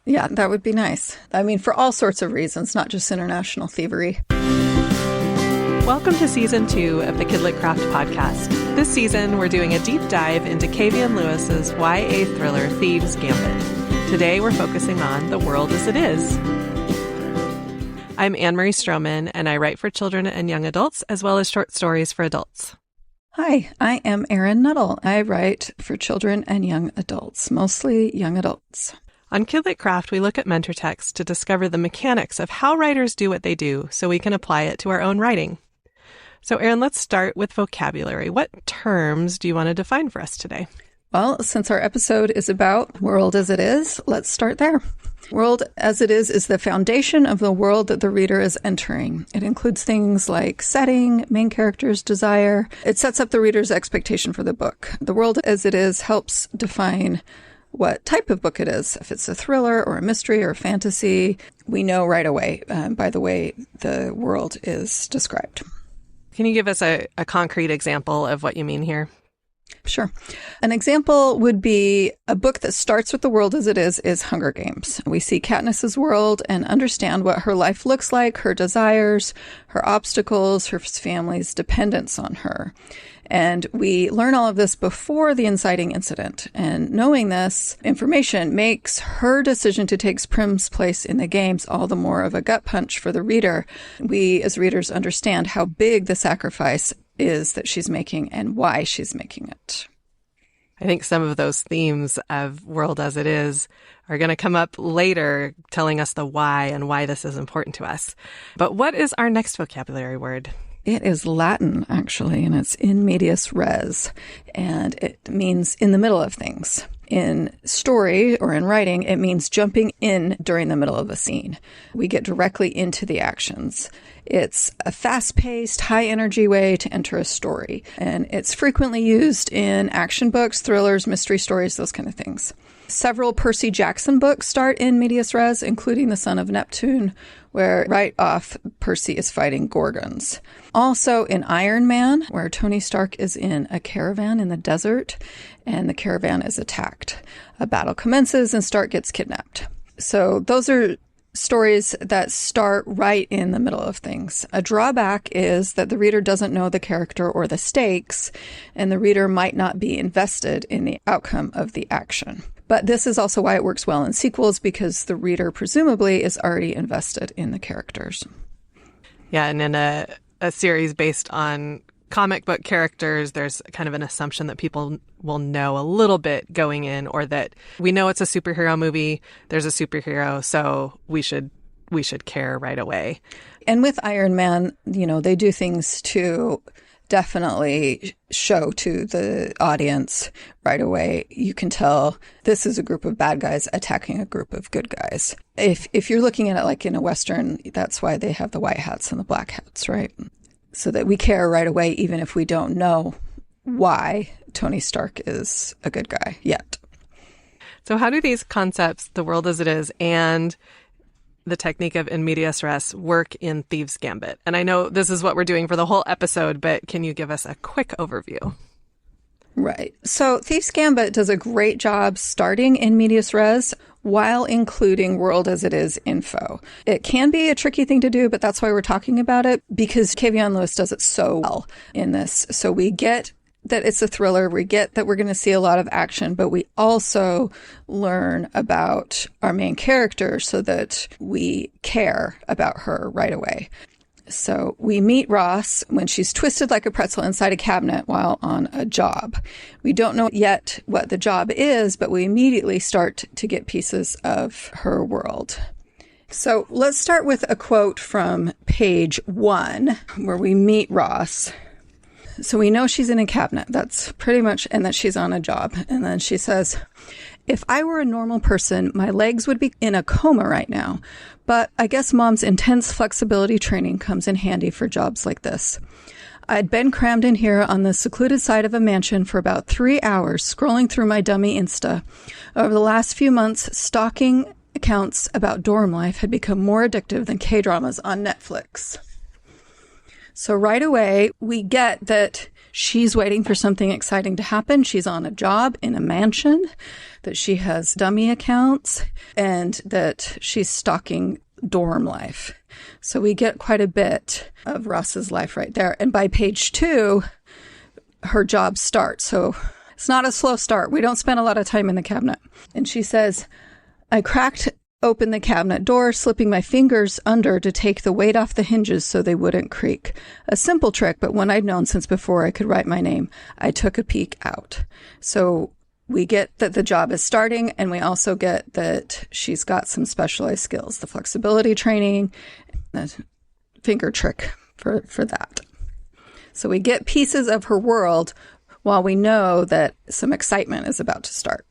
Yeah, that would be nice. I mean, for all sorts of reasons, not just international thievery. Welcome to Season 2 of the KidLit Craft podcast. This season, we're doing a deep dive into Kayvion Lewis's YA thriller, Thieves Gambit. Today, we're focusing on The World as It Is. I'm Anne-Marie Stroman, and I write for children and young adults, as well as short stories for adults. Hi, I am Erin Nuttall. I write for children and young adults, mostly young adults. On KidLit Craft, we look at mentor text to discover the mechanics of how writers do what they do so we can apply it to our own writing. So, Erin, let's start with vocabulary. What terms do you want to define for us today? Well, since our episode is about World as It Is, let's start there. World as it is the foundation of the world that the reader is entering. It includes things like setting, main character's desire. It sets up the reader's expectation for the book. The world as it is helps define what type of book it is. If it's a thriller or a mystery or a fantasy, we know right away by the way the world is described. Can you give us a concrete example of what you mean here? Sure. An example would be a book that starts with the world as it is Hunger Games. We see Katniss's world and understand what her life looks like, her desires, her obstacles, her family's dependence on her. And we learn all of this before the inciting incident. And knowing this information makes her decision to take Prim's place in the games all the more of a gut punch for the reader. We as readers understand how big the sacrifice is that she's making and why she's making it. I think some of those themes of World as It Is are going to come up later, telling us the why and why this is important to us. But what is our next vocabulary word? It is Latin, actually, and it's in medias res, and it means in the middle of things. In story or in writing, it means jumping in during the middle of a scene. We get directly into the actions. It's a fast-paced, high-energy way to enter a story, and it's frequently used in action books, thrillers, mystery stories, those kind of things. Several Percy Jackson books start in medias res, including The Son of Neptune, where right off Percy is fighting Gorgons. Also in Iron Man, where Tony Stark is in a caravan in the desert, and the caravan is attacked. A battle commences and Stark gets kidnapped. So those are stories that start right in the middle of things. A drawback is that the reader doesn't know the character or the stakes, and the reader might not be invested in the outcome of the action. But this is also why it works well in sequels, because the reader presumably is already invested in the characters. Yeah, and in a series based on comic book characters, there's kind of an assumption that people will know a little bit going in, or that we know it's a superhero movie, there's a superhero, so we should care right away. And with Iron Man, they do things to definitely show to the audience right away. You can tell this is a group of bad guys attacking a group of good guys. If you're looking at it like in a Western, that's why they have the white hats and the black hats, right? So that we care right away, even if we don't know why Tony Stark is a good guy yet. So how do these concepts, the world as it is, and the technique of in medias res work in Thieves Gambit? And I know this is what we're doing for the whole episode, but can you give us a quick overview? Right. So Thieves Gambit does a great job starting in medias res while including world as it is info. It can be a tricky thing to do, but that's why we're talking about it, because Kayvion Lewis does it so well in this. So we get that it's a thriller. We get that we're going to see a lot of action, but we also learn about our main character so that we care about her right away. So we meet Ross when she's twisted like a pretzel inside a cabinet while on a job. We don't know yet what the job is, but we immediately start to get pieces of her world. So let's start with a quote from page 1 where we meet Ross. So we know she's in a cabinet. That's pretty much, and that she's on a job. And then she says, "If I were a normal person, my legs would be in a coma right now. But I guess Mom's intense flexibility training comes in handy for jobs like this. I'd been crammed in here on the secluded side of a mansion for about 3 hours, scrolling through my dummy Insta. Over the last few months, stalking accounts about dorm life had become more addictive than K-dramas on Netflix." So right away, we get that she's waiting for something exciting to happen. She's on a job in a mansion, that she has dummy accounts, and that she's stalking dorm life. So we get quite a bit of Ross's life right there. And by page 2, her job starts. So it's not a slow start. We don't spend a lot of time in the cabinet. And she says, I cracked open the cabinet door, slipping my fingers under to take the weight off the hinges so they wouldn't creak. A simple trick, but one I'd known since before I could write my name. I took a peek out. So we get that the job is starting, and we also get that she's got some specialized skills, the flexibility training, the finger trick for that. So we get pieces of her world while we know that some excitement is about to start.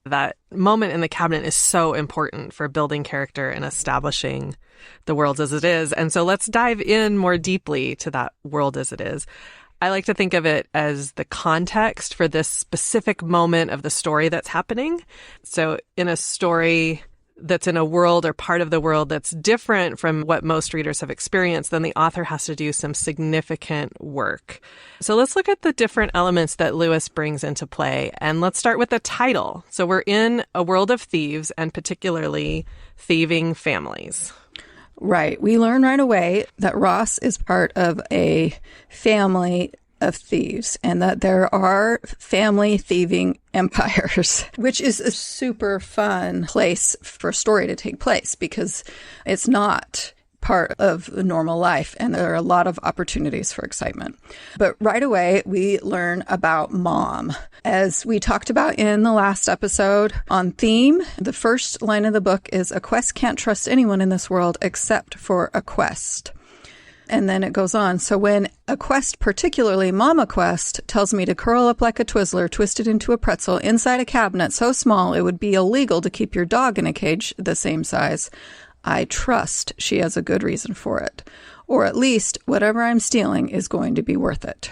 That moment in the cabinet is so important for building character and establishing the world as it is. And so let's dive in more deeply to that world as it is. I like to think of it as the context for this specific moment of the story that's happening. So in a story that's in a world or part of the world that's different from what most readers have experienced, then the author has to do some significant work. So let's look at the different elements that Lewis brings into play. And let's start with the title. So we're in a world of thieves, and particularly thieving families. Right. We learn right away that Ross is part of a family of thieves, and that there are family thieving empires, which is a super fun place for a story to take place because it's not part of the normal life, and there are a lot of opportunities for excitement. But right away, we learn about Mom. As we talked about in the last episode on theme, the first line of the book is, a quest can't trust anyone in this world except for a quest. And then it goes on. So when a quest, particularly Mama Quest, tells me to curl up like a Twizzler twisted into a pretzel inside a cabinet so small it would be illegal to keep your dog in a cage the same size, I trust she has a good reason for it. Or at least whatever I'm stealing is going to be worth it.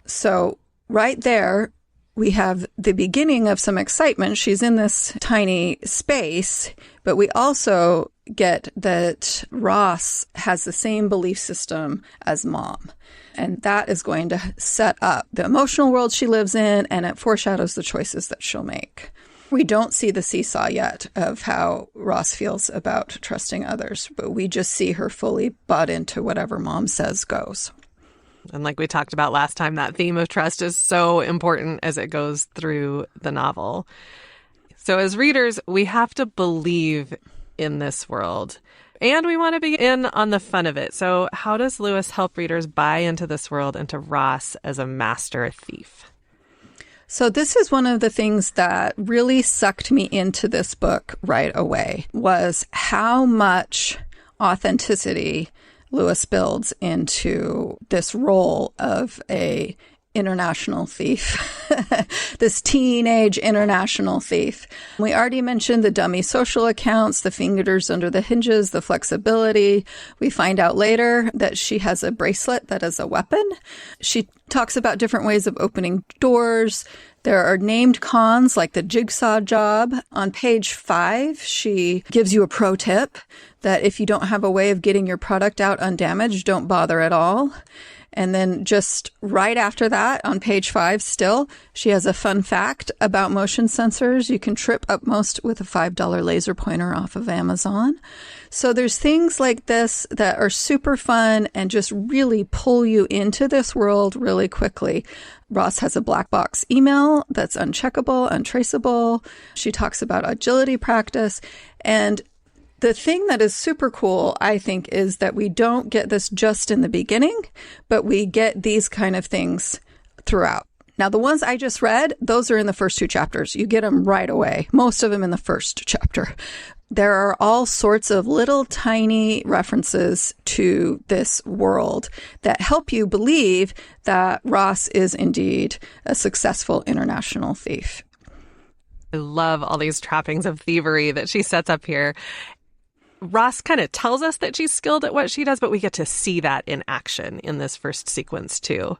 So right there, we have the beginning of some excitement. She's in this tiny space, but we also get that Ross has the same belief system as Mom. And that is going to set up the emotional world she lives in, and it foreshadows the choices that she'll make. We don't see the seesaw yet of how Ross feels about trusting others, but we just see her fully bought into whatever Mom says goes. And like we talked about last time, that theme of trust is so important as it goes through the novel. So as readers, we have to believe in this world, and we want to be in on the fun of it. So how does Lewis help readers buy into this world and to Ross as a master thief? So this is one of the things that really sucked me into this book right away, was how much authenticity Lewis builds into this role of a international thief, this teenage international thief. We already mentioned the dummy social accounts, the fingers under the hinges, the flexibility. We find out later that she has a bracelet that is a weapon. She talks about different ways of opening doors. There are named cons like the jigsaw job. On page 5, she gives you a pro tip that if you don't have a way of getting your product out undamaged, don't bother at all. And then just right after that, on page 5 still, she has a fun fact about motion sensors. You can trip up most with a $5 laser pointer off of Amazon. So there's things like this that are super fun and just really pull you into this world really quickly. Ross has a black box email that's uncheckable, untraceable. She talks about agility practice. And the thing that is super cool, I think, is that we don't get this just in the beginning, but we get these kind of things throughout. Now, the ones I just read, those are in the first 2 chapters. You get them right away, most of them in the first chapter. There are all sorts of little tiny references to this world that help you believe that Ross is indeed a successful international thief. I love all these trappings of thievery that she sets up here. Ross kind of tells us that she's skilled at what she does, but we get to see that in action in this first sequence too.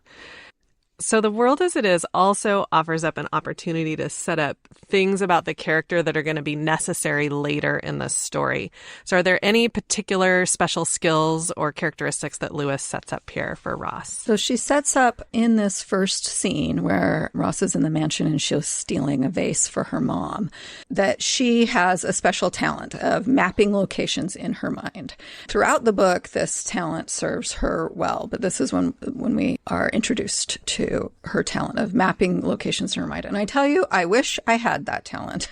So the world as it is also offers up an opportunity to set up things about the character that are going to be necessary later in the story. So are there any particular special skills or characteristics that Lewis sets up here for Ross? So she sets up in this first scene where Ross is in the mansion and she's stealing a vase for her mom, that she has a special talent of mapping locations in her mind. Throughout the book, this talent serves her well, but this is when we are introduced to her talent of mapping locations in her mind. And I tell you, I wish I had that talent.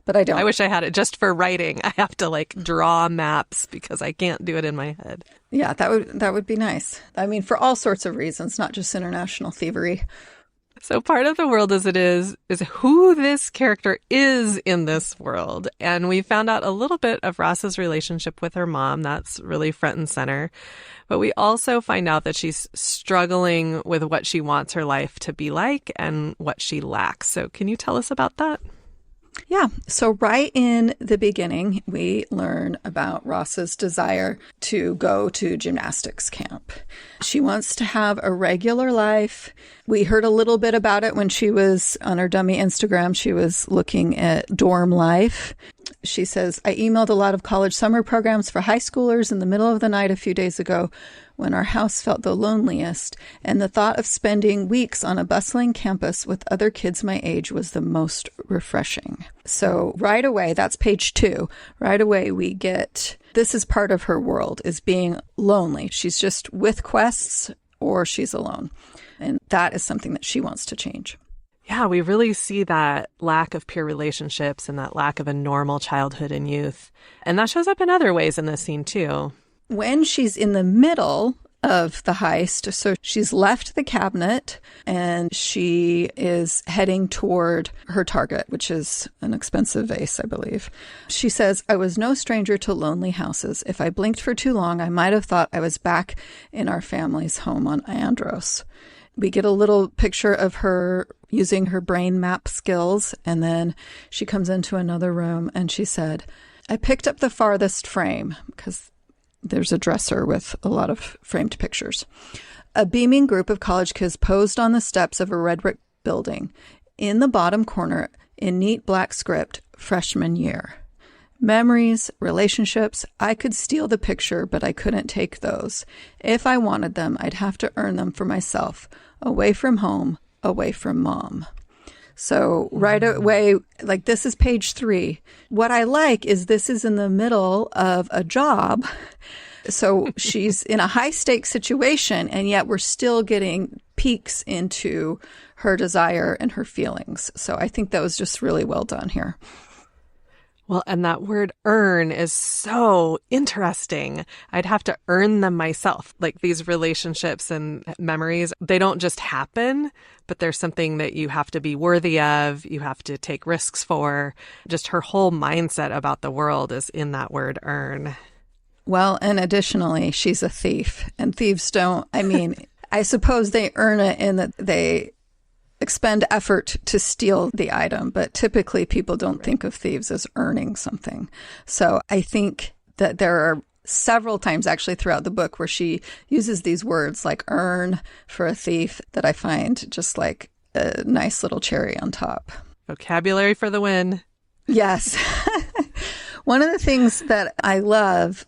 But I don't. I wish I had it just for writing. I have to draw maps because I can't do it in my head. Yeah, that would be nice. I mean, for all sorts of reasons, not just international thievery. So part of the world as it is who this character is in this world. And we found out a little bit of Ross's relationship with her mom. That's really front and center. But we also find out that she's struggling with what she wants her life to be like and what she lacks. So can you tell us about that? Yeah. So right in the beginning, we learn about Ross's desire to go to gymnastics camp. She wants to have a regular life. We heard a little bit about it when she was on her dummy Instagram. She was looking at dorm life. She says, I emailed a lot of college summer programs for high schoolers in the middle of the night a few days ago when our house felt the loneliest, and the thought of spending weeks on a bustling campus with other kids my age was the most refreshing. So right away, that's page 2. Right away, we get this is part of her world, is being lonely. She's just with quests or she's alone. And that is something that she wants to change. Yeah, we really see that lack of peer relationships and that lack of a normal childhood and youth. And that shows up in other ways in this scene, too. When she's in the middle of the heist, so she's left the cabinet and she is heading toward her target, which is an expensive vase, I believe. She says, I was no stranger to lonely houses. If I blinked for too long, I might have thought I was back in our family's home on Andros. We get a little picture of her using her brain map skills, and then she comes into another room and she said, I picked up the farthest frame, because there's a dresser with a lot of framed pictures. A beaming group of college kids posed on the steps of a red brick building. In the bottom corner, in neat black script, freshman year. Memories, relationships, I could steal the picture, but I couldn't take those. If I wanted them, I'd have to earn them for myself, away from home, away from mom. So right away, this is page 3. What I like is this is in the middle of a job. So she's in a high stakes situation, and yet we're still getting peeks into her desire and her feelings. So I think that was just really well done here. Well, and that word earn is so interesting. I'd have to earn them myself. Like these relationships and memories, they don't just happen, but there's something that you have to be worthy of. You have to take risks for. Just her whole mindset about the world is in that word earn. Well, and additionally, she's a thief, and thieves don't, I suppose they earn it in that they expend effort to steal the item, but typically people don't think of thieves as earning something. So I think that there are several times actually throughout the book where she uses these words like earn for a thief that I find just like a nice little cherry on top. Vocabulary for the win. Yes. One of the things that I love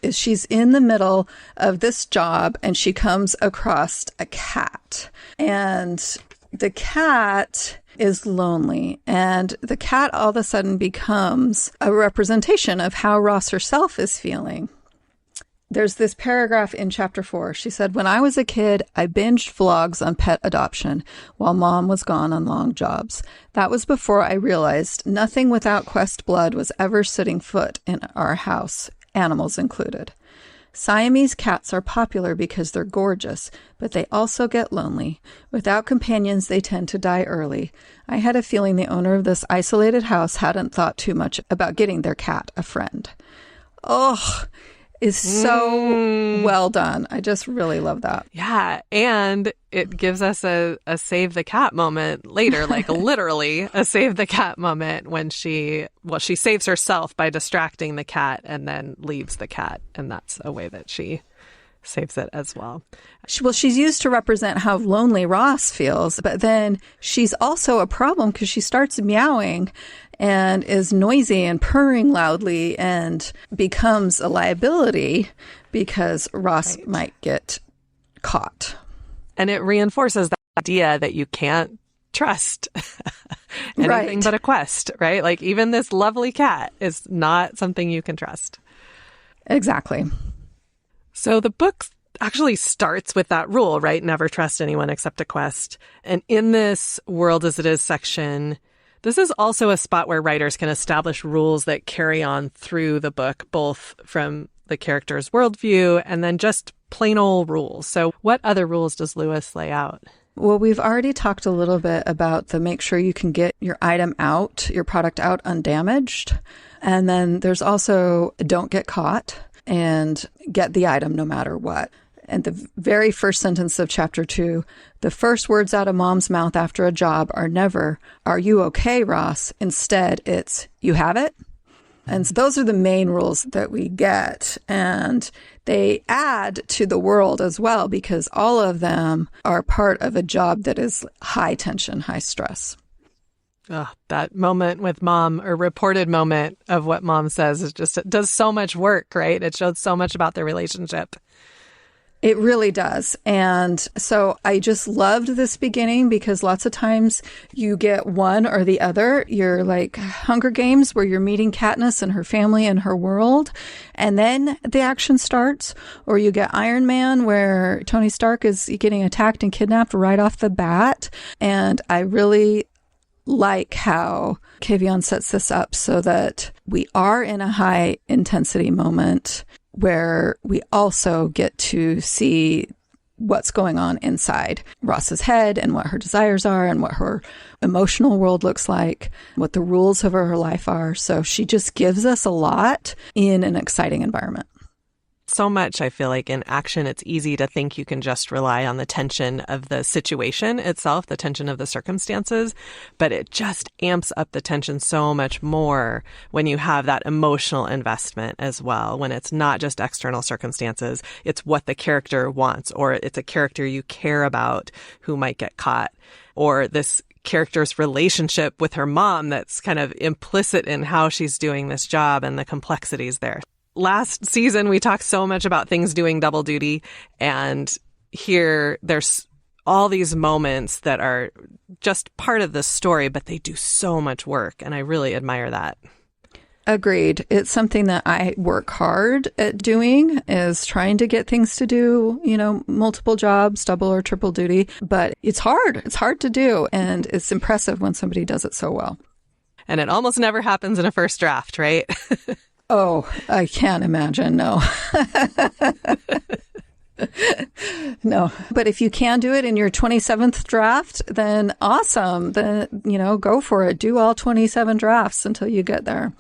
is she's in the middle of this job and she comes across a cat. And the cat is lonely. And the cat all of a sudden becomes a representation of how Ross herself is feeling. There's this paragraph in chapter 4. She said, when I was a kid, I binged vlogs on pet adoption while mom was gone on long jobs. That was before I realized nothing without Quest blood was ever setting foot in our house, animals included. Siamese cats are popular because they're gorgeous, but they also get lonely. Without companions, they tend to die early. I had a feeling the owner of this isolated house hadn't thought too much about getting their cat a friend. Oh, is so well done. I just really love that. Yeah. And it gives us a save the cat moment later, like literally a save the cat moment when she saves herself by distracting the cat and then leaves the cat. And that's a way that she saves it as well. Well, she's used to represent how lonely Ross feels, but then she's also a problem because she starts meowing and is noisy and purring loudly and becomes a liability because Ross might get caught. And it reinforces the idea that you can't trust anything but a quest, right? Like even this lovely cat is not something you can trust. Exactly. So the book actually starts with that rule, right? Never trust anyone except a quest. And in this world as it is section, this is also a spot where writers can establish rules that carry on through the book, both from the character's worldview and then just plain old rules. So what other rules does Lewis lay out? Well, we've already talked a little bit about the make sure you can get your item out, your product out undamaged. And then there's also don't get caught and get the item no matter what. And the very first sentence of chapter 2, the first words out of Mom's mouth after a job are never, "Are you okay, Ross?" Instead, it's, "You have it?" And so those are the main rules that we get. And they add to the world as well because all of them are part of a job that is high tension, high stress. Oh, that moment with Mom, or reported moment of what Mom says, is just, it does so much work, right? It shows so much about their relationship. It really does. And so I just loved this beginning because lots of times you get one or the other. You're like Hunger Games where you're meeting Katniss and her family and her world, and then the action starts. Or you get Iron Man where Tony Stark is getting attacked and kidnapped right off the bat. And I really like how Kayvion sets this up so that we are in a high intensity moment where we also get to see what's going on inside Ross's head and what her desires are and what her emotional world looks like, what the rules of her life are. So she just gives us a lot in an exciting environment. So much, I feel like, in action, it's easy to think you can just rely on the tension of the situation itself, the tension of the circumstances, but it just amps up the tension so much more when you have that emotional investment as well, when it's not just external circumstances, it's what the character wants, or it's a character you care about who might get caught, or this character's relationship with her mom that's kind of implicit in how she's doing this job and the complexities there. Last season, we talked so much about things doing double duty, and here there's all these moments that are just part of the story, but they do so much work, and I really admire that. Agreed. It's something that I work hard at doing, is trying to get things to do, multiple jobs, double or triple duty, but it's hard. It's hard to do, and it's impressive when somebody does it so well. And it almost never happens in a first draft, right? Oh, I can't imagine. No. No. But if you can do it in your 27th draft, then awesome. Then, go for it. Do all 27 drafts until you get there.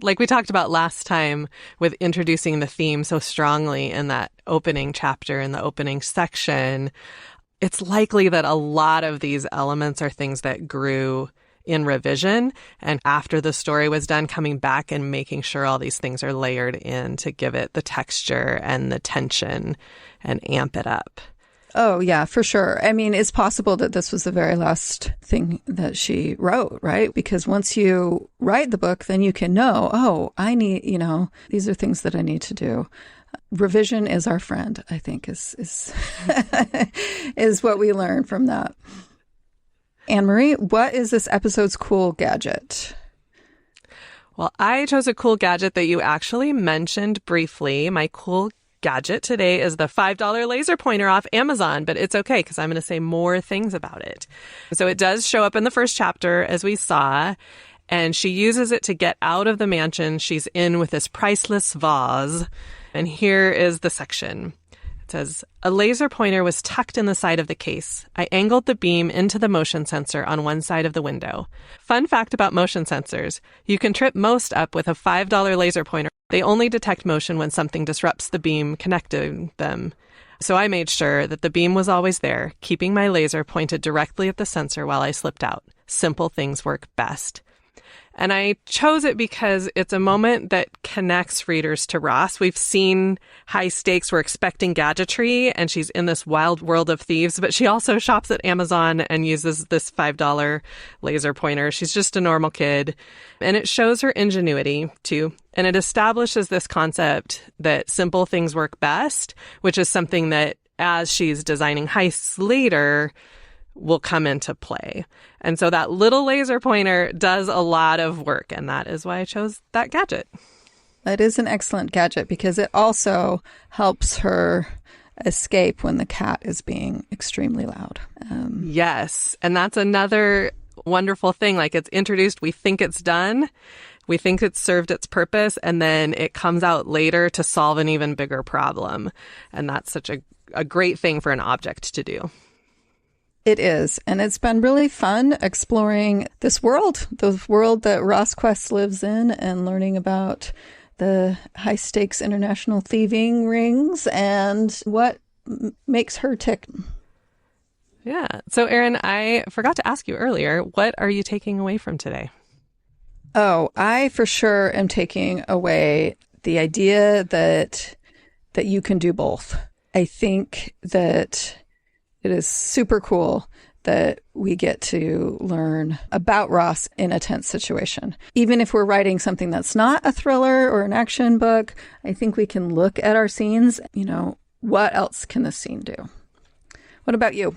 Like we talked about last time with introducing the theme so strongly in that opening chapter, in the opening section, it's likely that a lot of these elements are things that grew in revision, and after the story was done, coming back and making sure all these things are layered in to give it the texture and the tension and amp it up. Oh, yeah, for sure. I mean, it's possible that this was the very last thing that she wrote, right? Because once you write the book, then you can know, oh, I need, these are things that I need to do. Revision is our friend, I think, is is what we learn from that. Anne-Marie, what is this episode's cool gadget? Well, I chose a cool gadget that you actually mentioned briefly. My cool gadget today is the $5 laser pointer off Amazon, but it's okay because I'm going to say more things about it. So it does show up in the first chapter, as we saw, and she uses it to get out of the mansion she's in with this priceless vase. And here is the section. It says, a laser pointer was tucked in the side of the case. I angled the beam into the motion sensor on one side of the window. Fun fact about motion sensors. You can trip most up with a $5 laser pointer. They only detect motion when something disrupts the beam connecting them. So I made sure that the beam was always there, keeping my laser pointed directly at the sensor while I slipped out. Simple things work best. And I chose it because it's a moment that connects readers to Ross. We've seen high stakes. We're expecting gadgetry, and she's in this wild world of thieves, but she also shops at Amazon and uses this $5 laser pointer. She's just a normal kid. And it shows her ingenuity, too. And it establishes this concept that simple things work best, which is something that as she's designing heists later, will come into play. And so that little laser pointer does a lot of work, and that is why I chose that gadget. That is an excellent gadget because it also helps her escape when the cat is being extremely loud. Yes, and that's another wonderful thing. Like, it's introduced, we think it's done, we think it's served its purpose, and then it comes out later to solve an even bigger problem. And that's such a great thing for an object to do. It is. And it's been really fun exploring this world, the world that Rosquest lives in, and learning about the high stakes international thieving rings and what makes her tick. Yeah. So, Erin, I forgot to ask you earlier, what are you taking away from today? Oh, I for sure am taking away the idea that you can do both. I think that it is super cool that we get to learn about Ross in a tense situation. Even if we're writing something that's not a thriller or an action book, I think we can look at our scenes, what else can this scene do? What about you?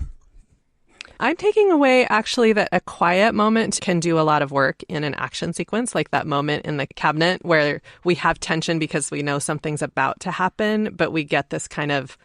I'm taking away actually that a quiet moment can do a lot of work in an action sequence, like that moment in the cabinet where we have tension because we know something's about to happen, but we get this kind of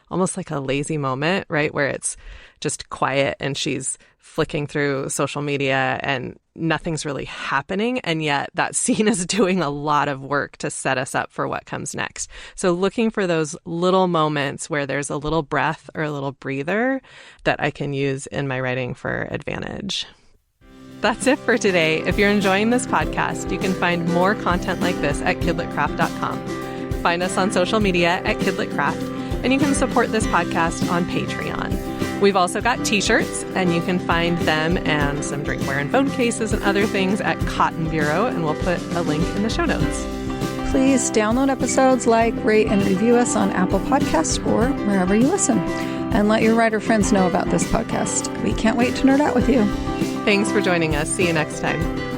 almost like a lazy moment, right? Where it's just quiet and she's flicking through social media and nothing's really happening. And yet that scene is doing a lot of work to set us up for what comes next. So looking for those little moments where there's a little breath or a little breather that I can use in my writing for advantage. That's it for today. If you're enjoying this podcast, you can find more content like this at kidlitcraft.com. Find us on social media at KidLitCraft. And you can support this podcast on Patreon. We've also got t-shirts, and you can find them and some drinkware and phone cases and other things at Cotton Bureau, and we'll put a link in the show notes. Please download episodes, rate, and review us on Apple Podcasts or wherever you listen. And let your writer friends know about this podcast. We can't wait to nerd out with you. Thanks for joining us. See you next time.